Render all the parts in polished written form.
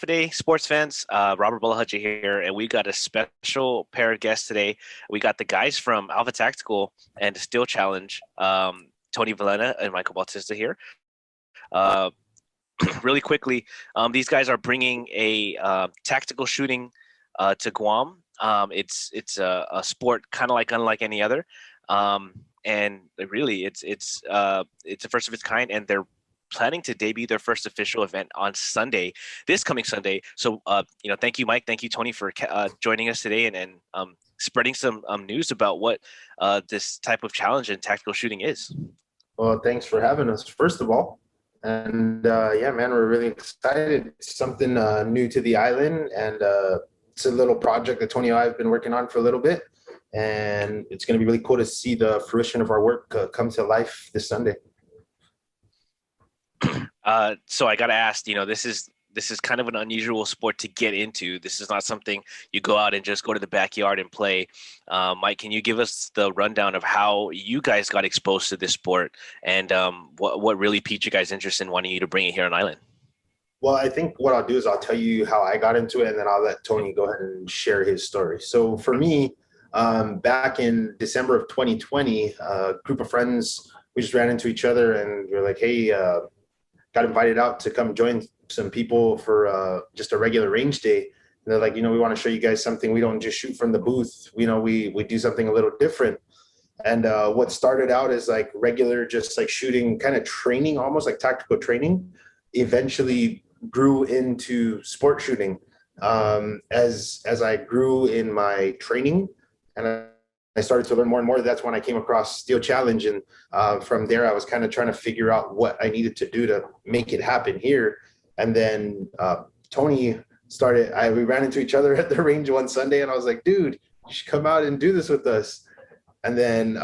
Day sports fans. Robert Balahaja here, and we got a special pair of guests today. We got the guys from Alpha Tactical and Steel Challenge, Tony Villena and Michael Bautista here. Uh, really quickly, these guys are bringing a tactical shooting to Guam. It's a sport kind of like unlike any other, and really it's a first of its kind, and they're planning to debut their first official event on Sunday, this coming Sunday. So, thank you, Mike. Thank you, Tony, for joining us today and spreading some news about what this type of challenge in tactical shooting is. Well, thanks for having us, first of all. And yeah, man, we're really excited. It's something new to the island, and it's a little project that Tony and I have been working on for a little bit. And it's going to be really cool to see the fruition of our work come to life this Sunday. So I got to ask, this is kind of an unusual sport to get into. This is not something you go out and just go to the backyard and play. Mike, can you give us the rundown of how you guys got exposed to this sport and what really piqued you guys' interest in wanting you to bring it here on island? Well, I think what I'll do is I'll tell you how I got into it, and then I'll let Tony go ahead and share his story. So for me, back in December of 2020, a group of friends, we just ran into each other and we were like, hey, got invited out to come join some people for just a regular range day. And they're like, we want to show you guys something. We don't just shoot from the booth. We do something a little different. And what started out as like regular, just like shooting kind of training, almost like tactical training, eventually grew into sport shooting. As I grew in my training and I started to learn more and more, that's when I came across Steel Challenge. And from there, I was kind of trying to figure out what I needed to do to make it happen here. And then Tony we ran into each other at the range one Sunday, and I was like, dude, you should come out and do this with us. And then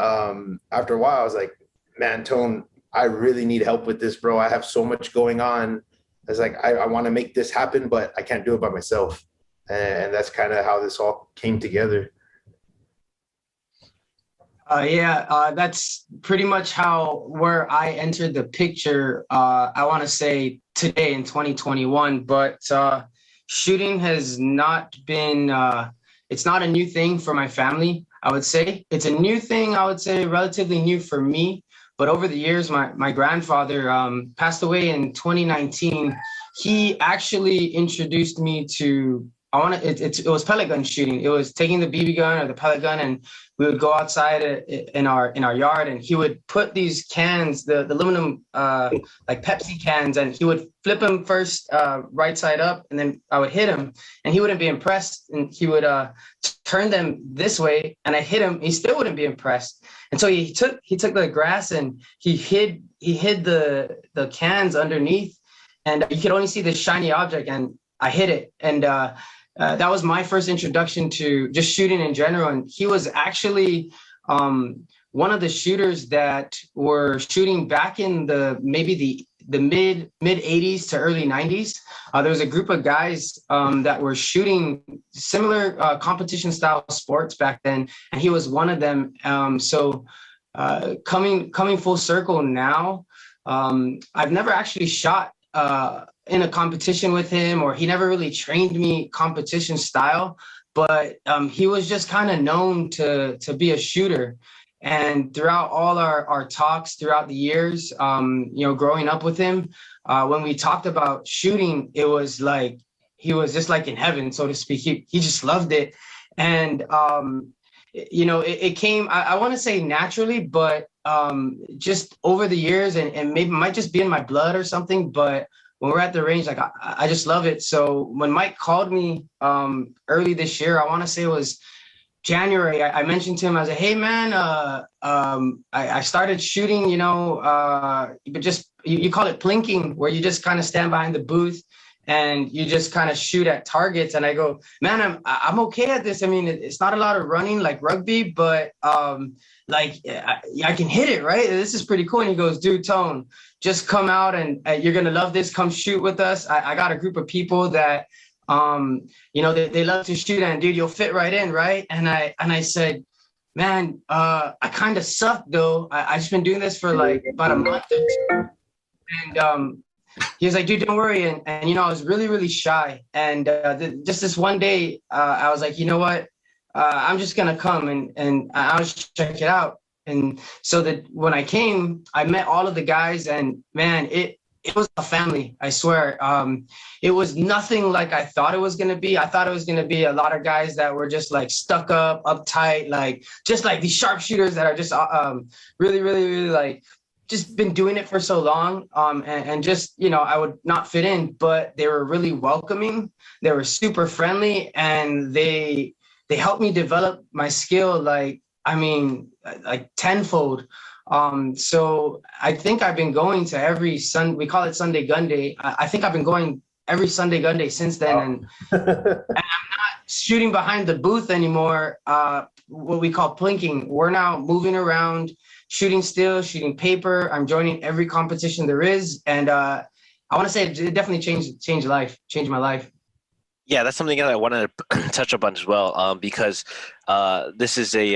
after a while, I was like, man, Tone, I really need help with this, bro. I have so much going on. I was like, I want to make this happen, but I can't do it by myself. And that's kind of how this all came together. That's pretty much where I entered the picture. I want to say today in 2021, but shooting has not been, it's not a new thing for my family, I would say. It's a new thing, I would say, relatively new for me. But over the years, my grandfather passed away in 2019. He actually introduced me to, it was pellet gun shooting. It was taking the BB gun or the pellet gun, and we would go outside in our yard, and he would put these cans, the aluminum like Pepsi cans, and he would flip them first right side up, and then I would hit him, and he wouldn't be impressed, and he would turn them this way, and I hit him. He still wouldn't be impressed, and so he took the grass and he hid the cans underneath, and you could only see the shiny object, and I hit it, and that was my first introduction to just shooting in general. And he was actually one of the shooters that were shooting back in the mid 80s to early 90s. There was a group of guys that were shooting similar competition style sports back then, and he was one of them. So coming full circle now, I've never actually shot in a competition with him, or he never really trained me competition style, but he was just kind of known to be a shooter. And throughout all our talks throughout the years, growing up with him, when we talked about shooting, it was like he was just like in heaven, so to speak. He just loved it. And it came, I want to say naturally, but just over the years, and maybe it might just be in my blood or something, but when we're at the range, like I just love it. So when Mike called me early this year, I want to say it was January, I mentioned to him, I was like, hey man, I started shooting, but just, you call it plinking, where you just kind of stand behind the booth and you just kind of shoot at targets. And I go, man, I'm okay at this. I mean, it's not a lot of running like rugby, but I can hit it, right? This is pretty cool. And he goes, dude, Tone, just come out and you're going to love this. Come shoot with us. I got a group of people that, they love to shoot, and dude, you'll fit right in. Right. And I said, man, I kind of suck though. I just been doing this for like about a month or two. And he was like, dude, don't worry. And I was really, really shy. And just this one day, I was like, you know what? I'm just going to come and I'll check it out. And so that when I came, I met all of the guys, and man, it was a family, I swear. It was nothing like I thought it was going to be. I thought it was going to be a lot of guys that were just like stuck up, uptight, like just like these sharpshooters that are just really, really, really like just been doing it for so long. And just, I would not fit in, but they were really welcoming. They were super friendly, and they helped me develop my skill. Like tenfold. So I think I've been going to every we call it Sunday Gun Day. I think I've been going every Sunday Gun Day since then. And I'm not shooting behind the booth anymore. What we call plinking. We're now moving around, shooting still, shooting paper. I'm joining every competition there is. And I want to say it definitely changed my life. Yeah, that's something that I wanted to touch up on as well, because this is it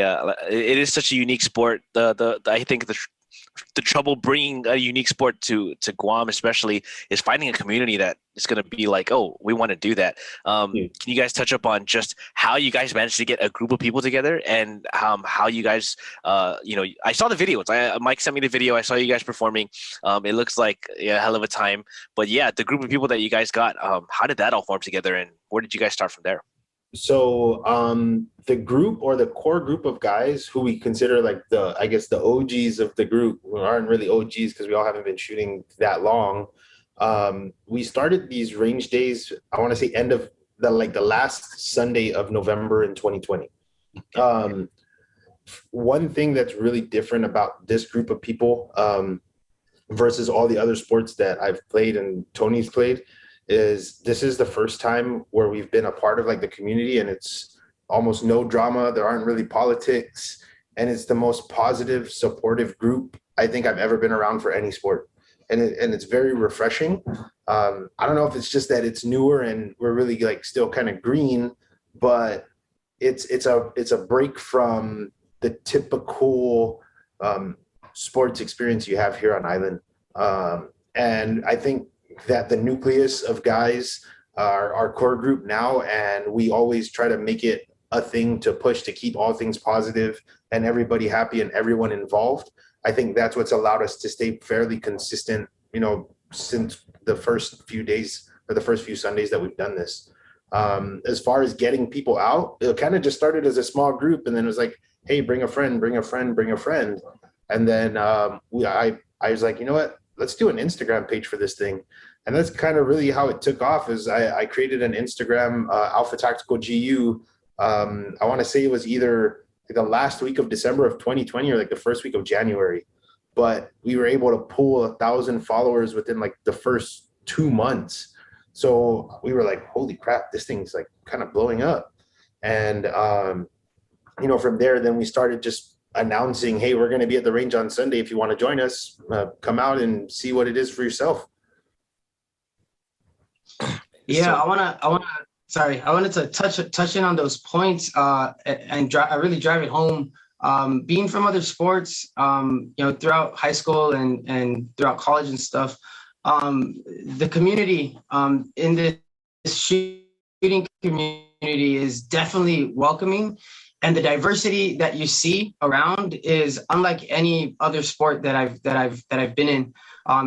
is such a unique sport. I think the trouble bringing a unique sport to Guam, especially, is finding a community that is going to be like, oh, we want to do that. Can you guys touch up on just how you guys managed to get a group of people together, and how you guys, I saw the videos. Mike sent me the video. I saw you guys performing. It looks like a hell of a time. But yeah, the group of people that you guys got, how did that all form together, and where did you guys start from there? So the group, or the core group of guys who we consider like the OGs of the group, who aren't really OGs because we all haven't been shooting that long. We started these range days, I want to say end of the last Sunday of November in 2020. One thing that's really different about this group of people versus all the other sports that I've played and Tony's played is this is the first time where we've been a part of like the community, and it's almost no drama. There aren't really politics, and it's the most positive, supportive group I think I've ever been around for any sport. And it's very refreshing. I don't know if it's just that it's newer and we're really like still kind of green, but it's a break from the typical sports experience you have here on island. And I think that the nucleus of guys are our core group now, and we always try to make it a thing to push to keep all things positive and everybody happy and everyone involved. I think that's what's allowed us to stay fairly consistent, since the first few days or the first few Sundays that we've done this. As far as getting people out, it kind of just started as a small group, and then it was like, hey, bring a friend, bring a friend, bring a friend. And then I was like, you know what? Let's do an Instagram page for this thing. And that's kind of really how it took off. Is I created an Instagram, Alpha Tactical GU. I want to say it was either the last week of December of 2020 or like the first week of January. But we were able to pull 1,000 followers within like the first 2 months. So we were like, holy crap, this thing's like kind of blowing up. And, from there, then we started just announcing, hey, we're going to be at the range on Sunday. If you want to join us, come out and see what it is for yourself. Yeah, I wanted to touch in on those points and really drive it home. Being from other sports, throughout high school and throughout college and stuff, the community in this shooting community is definitely welcoming. And the diversity that you see around is unlike any other sport that I've been in.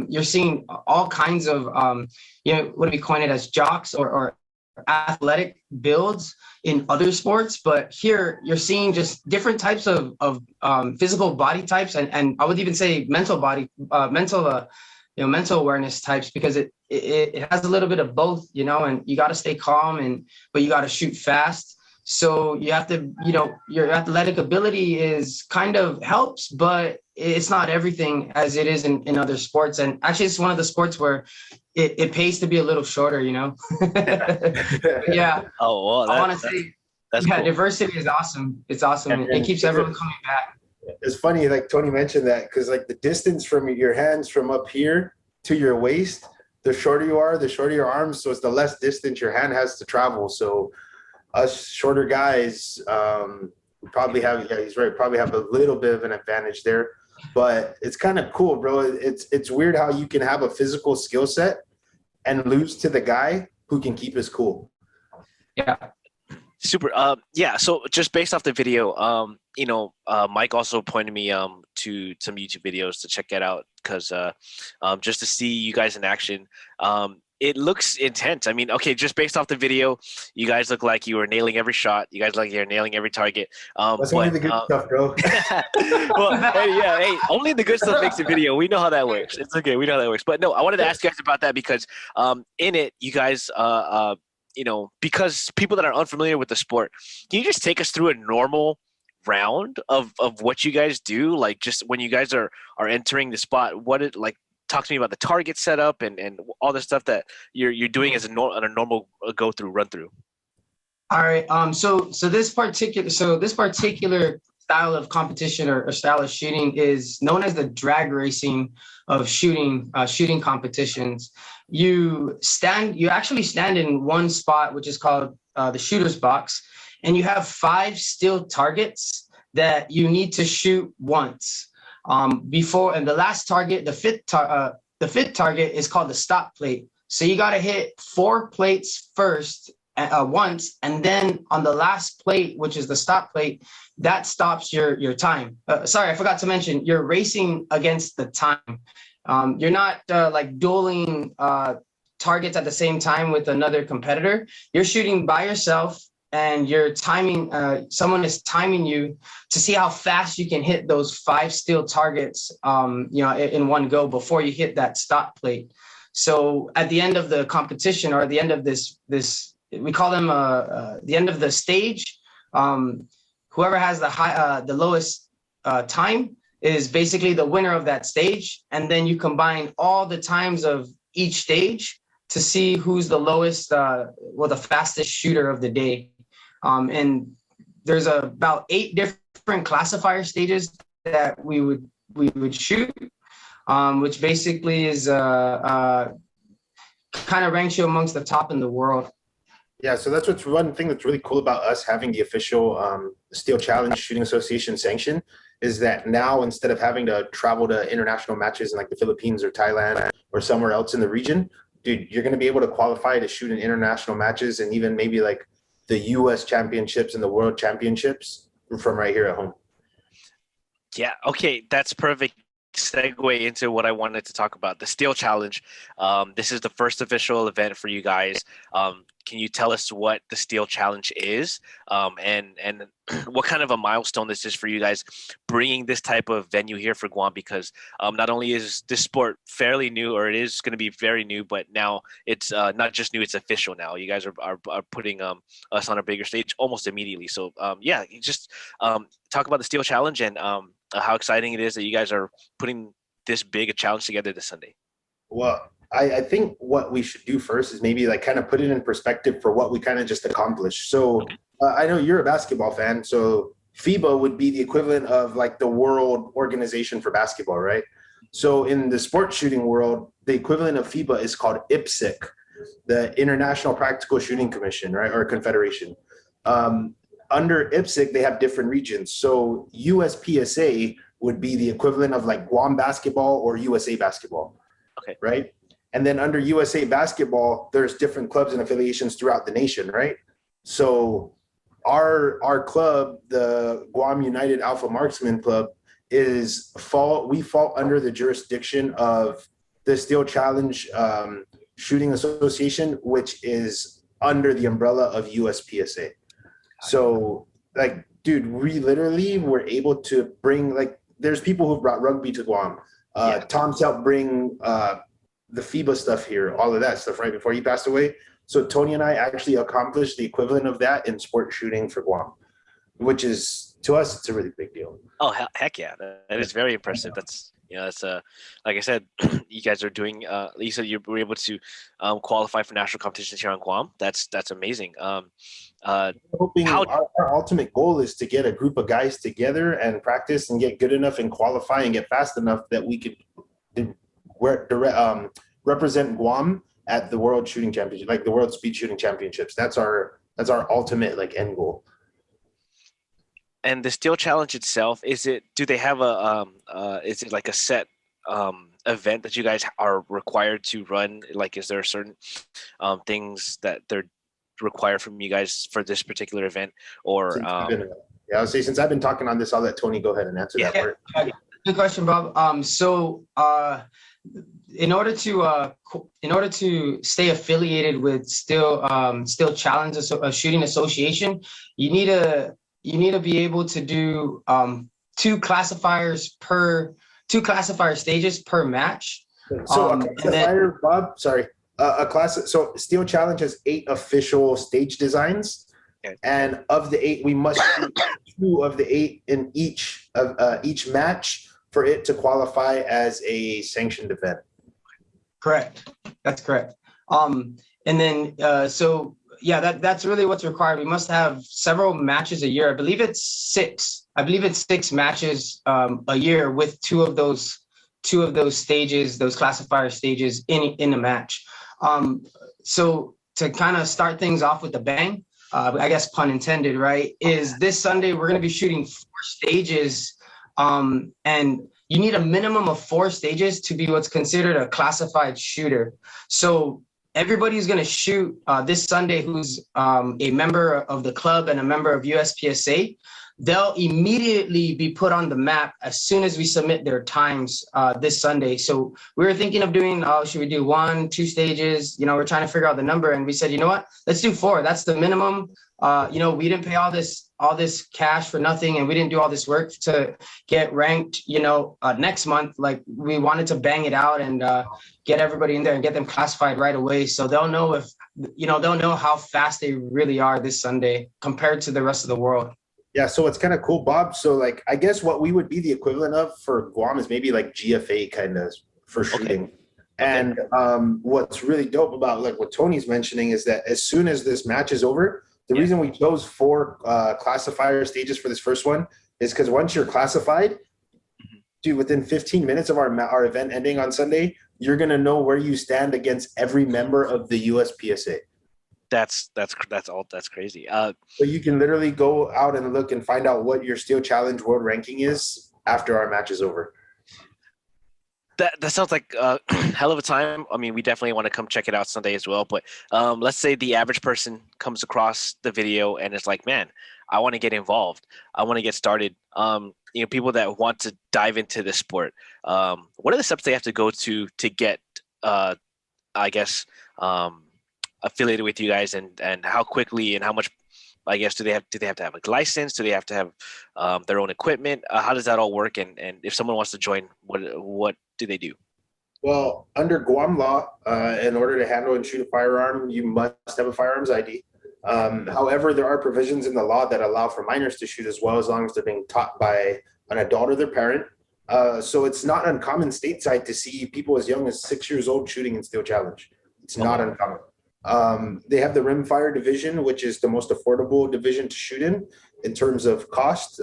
You're seeing all kinds of what do we coin it as, jocks or athletic builds in other sports, but here you're seeing just different types of physical body types, and I would even say mental awareness types, because it has a little bit of both, and you got to stay calm but you got to shoot fast. So you have to, your athletic ability is kind of helps, but it's not everything as it is in other sports. And actually, it's one of the sports where it pays to be a little shorter, Yeah. Oh, well, I want to say, that's cool. Cool. Diversity is awesome. It's awesome. And it keeps everyone coming back. It's funny, like Tony mentioned that, because like the distance from your hands from up here to your waist, the shorter you are, the shorter your arms. So it's the less distance your hand has to travel. So us shorter guys probably have, yeah, he's right, probably have a little bit of an advantage there. but it's kind of cool, bro. It's weird how you can have a physical skill set and lose to the guy who can keep his cool. Yeah. Super. Yeah. So just based off the video, Mike also pointed me to some YouTube videos to check it out because just to see you guys in action. It looks intense. I mean, okay, just based off the video, you guys look like you were nailing every shot. You guys look like you're nailing every target. That's only the good stuff, bro. Well, hey, only the good stuff makes a video. We know how that works. It's okay. We know how that works. But no, I wanted to ask you guys about that because in it, you guys, because people that are unfamiliar with the sport, can you just take us through a normal round of what you guys do? Like just when you guys are entering the spot, what it like. Talk to me about the target setup and all the stuff that you're doing as a normal go through run through. All right. So this particular style of competition or style of shooting is known as the drag racing of shooting competitions. You actually stand in one spot, which is called the shooter's box, and you have 5 steel targets that you need to shoot once. And the last target, the fifth target is called the stop plate. So you got to hit 4 plates first once, and then on the last plate, which is the stop plate, that stops your time. Sorry, I forgot to mention, you're racing against the time. You're not like dueling targets at the same time with another competitor. You're shooting by yourself. And you're timing, someone is timing you to see how fast you can hit those 5 steel targets, in one go before you hit that stop plate. So at the end of the competition, or at the end of this we call them the end of the stage, whoever has the lowest time is basically the winner of that stage. And then you combine all the times of each stage to see who's the lowest, the fastest shooter of the day. And there's about 8 different classifier stages that we would shoot, which basically is kind of ranks you amongst the top in the world. Yeah, so that's what's one thing that's really cool about us having the official Steel Challenge Shooting Association sanction is that now instead of having to travel to international matches in like the Philippines or Thailand or somewhere else in the region, dude, you're going to be able to qualify to shoot in international matches and even maybe like the U.S. championships and the world championships from right here at home. Yeah, okay, that's perfect segue into what I wanted to talk about, the Steel Challenge. This is the first official event for you guys. Can you tell us what the Steel Challenge is, and what kind of a milestone this is for you guys bringing this type of venue here for Guam? Because not only is this sport fairly new, or it is going to be very new, but now it's not just new, it's official now. You guys are putting us on a bigger stage almost immediately. So yeah, just talk about the Steel Challenge and how exciting it is that you guys are putting this big a challenge together this Sunday. Well, I think what we should do first is maybe like kind of put it in perspective for what we kind of just accomplished. So I know you're a basketball fan, so FIBA would be the equivalent of like the World Organization for Basketball, right? So in the sports shooting world, the equivalent of FIBA is called IPSC, the International Practical Shooting Commission, right, or Confederation. Under IPSC, they have different regions. So USPSA would be the equivalent of like Guam basketball or USA basketball, okay, right? And then under USA basketball, there's different clubs and affiliations throughout the nation, right? So our club, the Guam United Alpha Marksman Club, we fall under the jurisdiction of the Steel Challenge Shooting Association, which is under the umbrella of USPSA. So like, dude, we literally were able to bring, like, there's people who brought rugby to Guam. Tom's helped bring the FIBA stuff here, all of that stuff, right before he passed away. So Tony and I actually accomplished the equivalent of that in sport shooting for Guam, which is, to us, it's a really big deal. Oh, heck yeah. That is very impressive. That's, that's like I said, you guys are doing, you said you were able to qualify for national competitions here on Guam. That's amazing. Hoping our ultimate goal is to get a group of guys together and practice and get good enough and qualify and get fast enough that we could represent Guam at the World Shooting Championship, like the World Speed Shooting Championships. That's our ultimate like end goal. And the steel challenge itself, do they have is it like a set event that you guys are required to run? Like, is there certain things that they're required from you guys for this particular event? Or yeah, I'll say since I've been talking on this, I'll let Tony go ahead and answer that part. Good question, Bob. In order to stay affiliated with Steel Challenge Shooting Association, you need to be able to do two classifier stages per match. So a classifier, Bob, sorry, so Steel Challenge has 8 official stage designs, and of the 8, we must do 2 of the 8 in each match for it to qualify as a sanctioned event. Correct. That's correct. That's really what's required. We must have several matches a year. I believe it's 6. I believe it's 6 matches a year with two of those stages, those classifier stages in a match. So to kind of start things off with a bang, I guess pun intended, right? Is this Sunday we're going to be shooting 4 stages, and you need a minimum of 4 stages to be what's considered a classified shooter. So everybody's going to shoot this Sunday who's a member of the club and a member of USPSA. They'll immediately be put on the map as soon as we submit their times this Sunday. So we were thinking of doing, should we do 1, 2 stages? We're trying to figure out the number, and we said, you know what, let's do 4. That's the minimum. We didn't pay all this cash for nothing, and we didn't do all this work to get ranked, next month. Like, we wanted to bang it out and get everybody in there and get them classified right away. So they'll know they'll know how fast they really are this Sunday compared to the rest of the world. Yeah, so it's kind of cool, Bob. So, like, I guess what we would be the equivalent of for Guam is maybe like GFA kind of for shooting. Okay. And what's really dope about like what Tony's mentioning is that as soon as this match is over, the reason we chose 4 classifier stages for this first one is because once you're classified, dude, within 15 minutes of our event ending on Sunday, you're gonna know where you stand against every member of the USPSA. That's crazy. So you can literally go out and look and find out what your Steel Challenge world ranking is after our match is over. That sounds like a hell of a time. I mean, we definitely want to come check it out Sunday as well. But let's say the average person comes across the video and it's like, man, I want to get involved. I want to get started. People that want to dive into this sport. What are the steps they have to go to get, affiliated with you guys, and how quickly and how much, I guess, do they have to have a license? Do they have to have their own equipment? How does that all work? And if someone wants to join, what do they do? Well, under Guam law, in order to handle and shoot a firearm, you must have a firearms ID. However, there are provisions in the law that allow for minors to shoot as well, as long as they're being taught by an adult or their parent. So it's not uncommon stateside to see people as young as 6 years old shooting in Steel Challenge. It's not uncommon. They have the rimfire division, which is the most affordable division to shoot in terms of cost.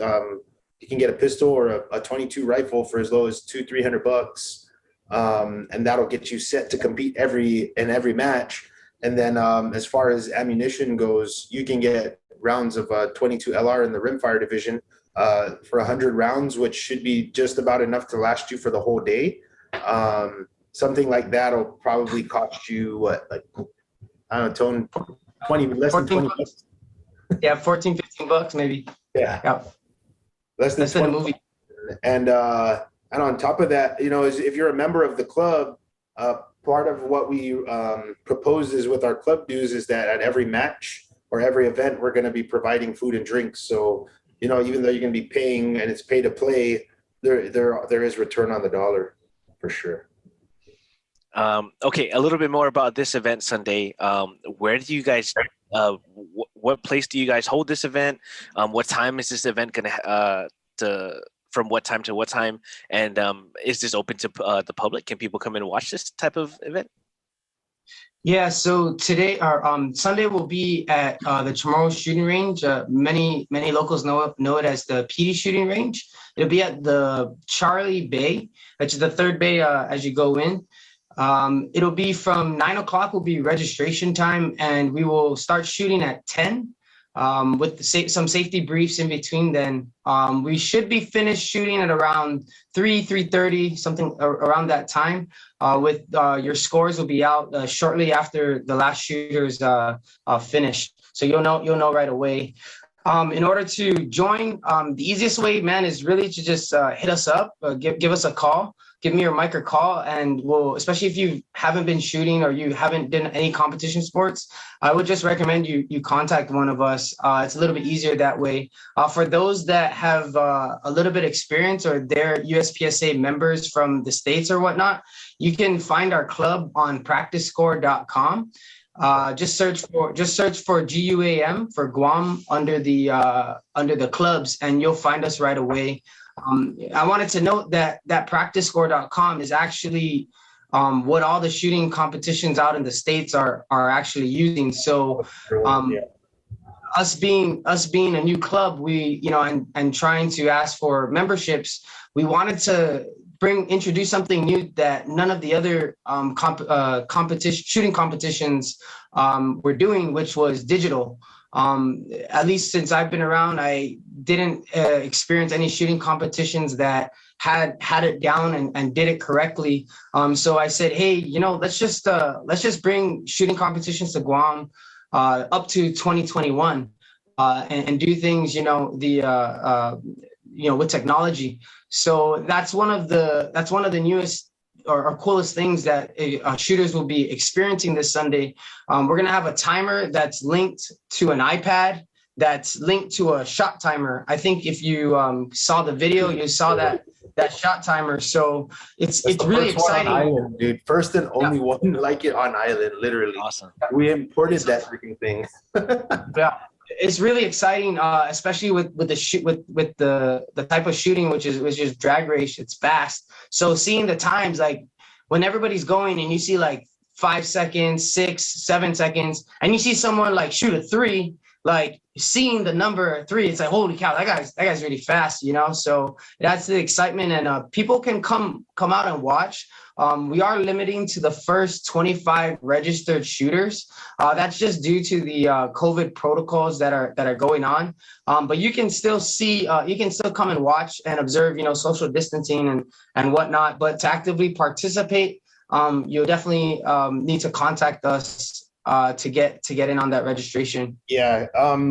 You can get a pistol or a 22 rifle for as low as $200-300, and that'll get you set to compete every match. And then as far as ammunition goes, you can get rounds of 22 LR in the rimfire division for 100 rounds, which should be just about enough to last you for the whole day. Something like that will probably cost you I don't know, Tone, 20, less than 20 bucks. Yeah, $14-15 maybe. Yeah. Less than 20 movie. And on top of that, if you're a member of the club, part of what we propose is with our club dues is that at every match or every event, we're going to be providing food and drinks. So, even though you're going to be paying and it's pay to play, there is return on the dollar for sure. Okay, a little bit more about this event Sunday. Where do you guys, what place do you guys hold this event? What time is this event going to, from what time to what time? And is this open to the public? Can people come and watch this type of event? Yeah, so today, Sunday will be at the Chamorro shooting range. Many locals know it as the PD shooting range. It'll be at the Charlie Bay, which is the 3rd bay as you go in. It'll be from 9 o'clock will be registration time, and we will start shooting at 10. with some safety briefs in between. Then we should be finished shooting at around 3:30, something around that time. With your scores will be out shortly after the last shooters finished, so you'll know right away. In order to join, the easiest way, man, is really to just hit us up, give us a call, give me your mic or call, and we'll, especially if you haven't been shooting or you haven't done any competition sports, I would just recommend you contact one of us. It's a little bit easier that way. For those that have a little bit experience or they're USPSA members from the States or whatnot, you can find our club on practicescore.com. Just search for GUAM for Guam under the clubs, and you'll find us right away. I wanted to note that practicescore.com is actually what all the shooting competitions out in the States are actually using. So us being a new club, we, and trying to ask for memberships, we wanted to introduce something new that none of the other shooting competitions were doing, which was digital. At least since I've been around, I didn't experience any shooting competitions that had it down and did it correctly. So I said, hey, let's just bring shooting competitions to Guam up to 2021 and do things, with technology. So that's one of the newest or coolest things that shooters will be experiencing this Sunday. We're gonna have a timer that's linked to an iPad that's linked to a shot timer. I think if you saw the video, you saw that shot timer. So it's really exciting. Island, dude. First and only one like it on island, literally. Awesome. We imported that freaking thing. Yeah. It's really exciting, especially with the type of shooting, which is drag race. It's fast. So seeing the times, like when everybody's going and you see like 5 seconds, 6, 7 seconds, and you see someone like shoot a 3, like seeing the number 3, it's like, holy cow, that guy's really fast, So that's the excitement, and people can come out and watch. We are limiting to the first 25 registered shooters. That's just due to the COVID protocols that are going on. But you can still come and watch and observe, social distancing and whatnot. But to actively participate, you'll definitely need to contact us to get in on that registration. Yeah,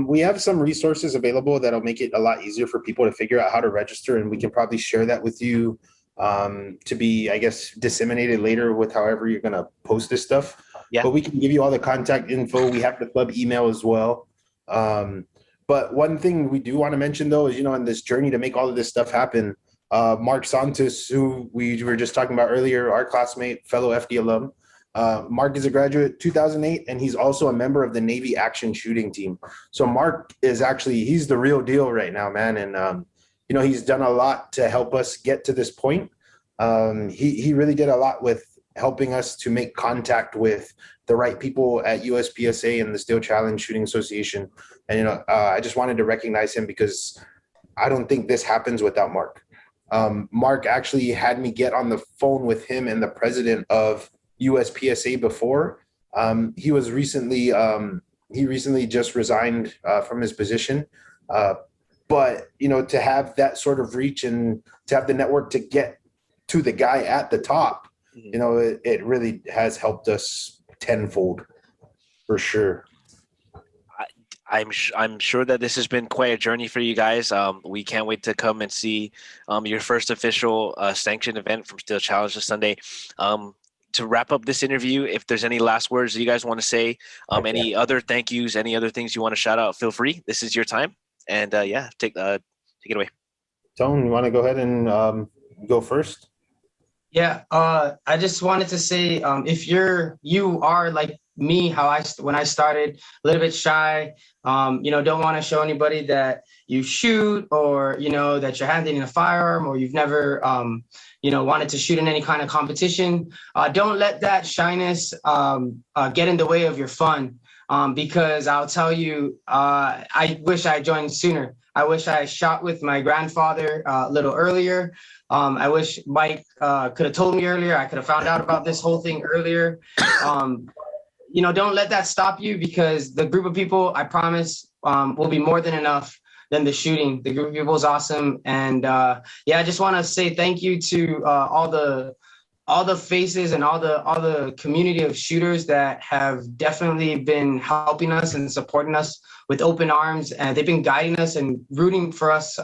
we have some resources available that'll make it a lot easier for people to figure out how to register, and we can probably share that with you to be, I guess, disseminated later with however you're going to post this stuff. Yeah. But we can give you all the contact info. We have the club email as well. But one thing we do want to mention, though, is, in this journey to make all of this stuff happen, Mark Santos, who we were just talking about earlier, our classmate, fellow FD alum, Mark is a graduate 2008, and he's also a member of the Navy action shooting team. So Mark is he's the real deal right now, man. And, he's done a lot to help us get to this point. He really did a lot with helping us to make contact with the right people at USPSA and the Steel Challenge Shooting Association. And, I just wanted to recognize him because I don't think this happens without Mark. Mark actually had me get on the phone with him and the president of USPSA before. He recently just resigned from his position. But, to have that sort of reach and to have the network to get to the guy at the top, it really has helped us tenfold for sure. I'm sure that this has been quite a journey for you guys. We can't wait to come and see your first official sanctioned event from Steel Challenge this Sunday. To wrap up this interview, if there's any last words that you guys want to say, any other thank yous, any other things you want to shout out, feel free. This is your time. And take it away. Tone, you want to go ahead and go first? Yeah, I just wanted to say, if you are like me, when I started, a little bit shy, don't want to show anybody that you shoot or, that you're handling a firearm or you've never, wanted to shoot in any kind of competition. Don't let that shyness get in the way of your fun. Because I'll tell you, I wish I joined sooner. I wish I shot with my grandfather a little earlier. I wish Mike could have told me earlier. I could have found out about this whole thing earlier. don't let that stop you, because the group of people, I promise, will be more than enough than the shooting. The group of people is awesome. And yeah, I just want to say thank you to all the faces and all the community of shooters that have definitely been helping us and supporting us with open arms. And they've been guiding us and rooting for us,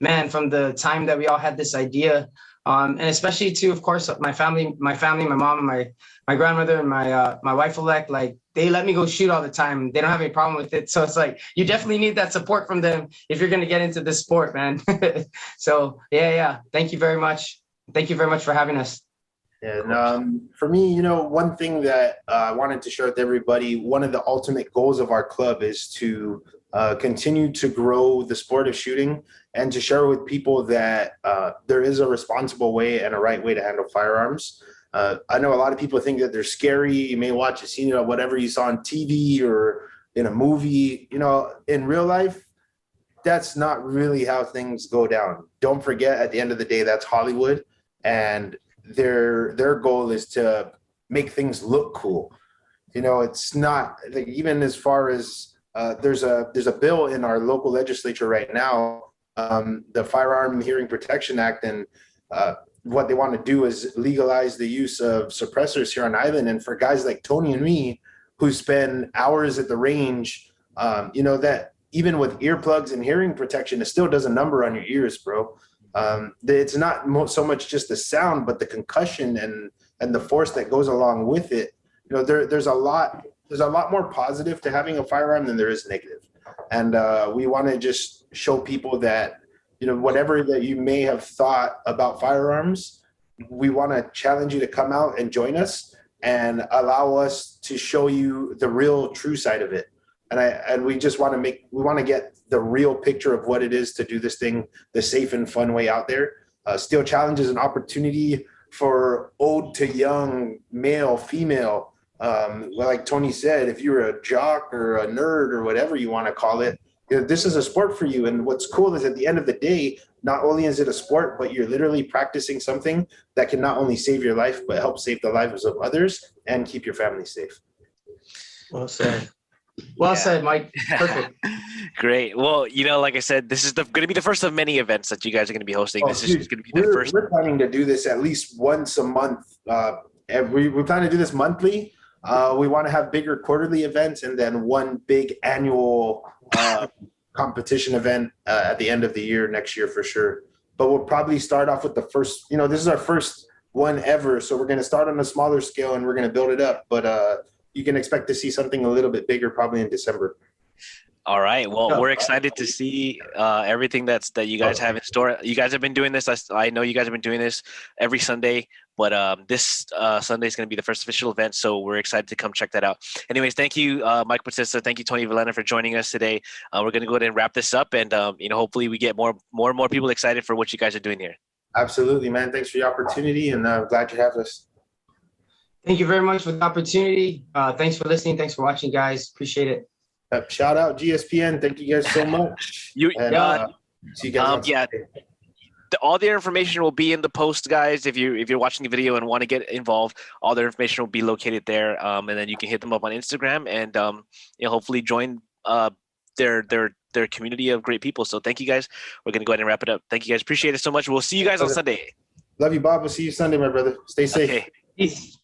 man, from the time that we all had this idea. And especially to, of course, my family, my mom, and my grandmother, and my wife-elect. Like, they let me go shoot all the time. They don't have any problem with it. So it's like, you definitely need that support from them if you're going to get into this sport, man. So yeah. Thank you very much. Thank you very much for having us. And for me, one thing that I wanted to share with everybody, one of the ultimate goals of our club is to continue to grow the sport of shooting, and to share with people that there is a responsible way and a right way to handle firearms. I know a lot of people think that they're scary. You may watch a scene of whatever you saw on TV or in a movie. In real life, that's not really how things go down. Don't forget, at the end of the day, that's Hollywood, and their goal is to make things look cool. It's not like, even as far as there's a bill in our local legislature right now, the Firearm Hearing Protection Act, and what they want to do is legalize the use of suppressors here on island. And for guys like Tony and me, who spend hours at the range, that even with earplugs and hearing protection, it still does a number on your ears, bro. It's not so much just the sound, but the concussion and the force that goes along with it. There's a lot more positive to having a firearm than there is negative. And we want to just show people that, whatever that you may have thought about firearms, we want to challenge you to come out and join us and allow us to show you the real true side of it. And we just want to get the real picture of what it is to do this thing the safe and fun way out there. Steel Challenge is an opportunity for old to young, male, female. Like Tony said, if you're a jock or a nerd or whatever you want to call it, this is a sport for you. And what's cool is, at the end of the day, not only is it a sport, but you're literally practicing something that can not only save your life, but help save the lives of others and keep your family safe. Well said. Well said, Mike. Perfect. Great. Well, like I said, this is going to be the first of many events that you guys are going to be hosting. This is going to be the first. We're planning to do this at least once a month. We plan to do this monthly. We want to have bigger quarterly events, and then one big annual competition event at the end of the year next year for sure. But we'll probably start off with the first, this is our first one ever. So we're going to start on a smaller scale and we're going to build it up. But you can expect to see something a little bit bigger probably in December. All right. Well, we're excited to see everything that you guys have in store. You guys have been doing this. I know you guys have been doing this every Sunday, but this Sunday is going to be the first official event, so we're excited to come check that out. Anyways, thank you, Mike Bautista. Thank you, Tony Villena, for joining us today. We're going to go ahead and wrap this up, and hopefully we get more and more people excited for what you guys are doing here. Absolutely, man. Thanks for the opportunity, and I'm glad you have us. Thank you very much for the opportunity. Thanks for listening. Thanks for watching, guys. Appreciate it. Shout out GSPN. Thank you guys so much. See you guys. All the information will be in the post, guys. If you're watching the video and want to get involved, all their information will be located there. And then you can hit them up on Instagram and hopefully join their community of great people. So thank you guys. We're gonna go ahead and wrap it up. Thank you guys. Appreciate it so much. We'll see you guys on Sunday. Love you, Bob. We'll see you Sunday, my brother. Stay safe. Okay. Peace.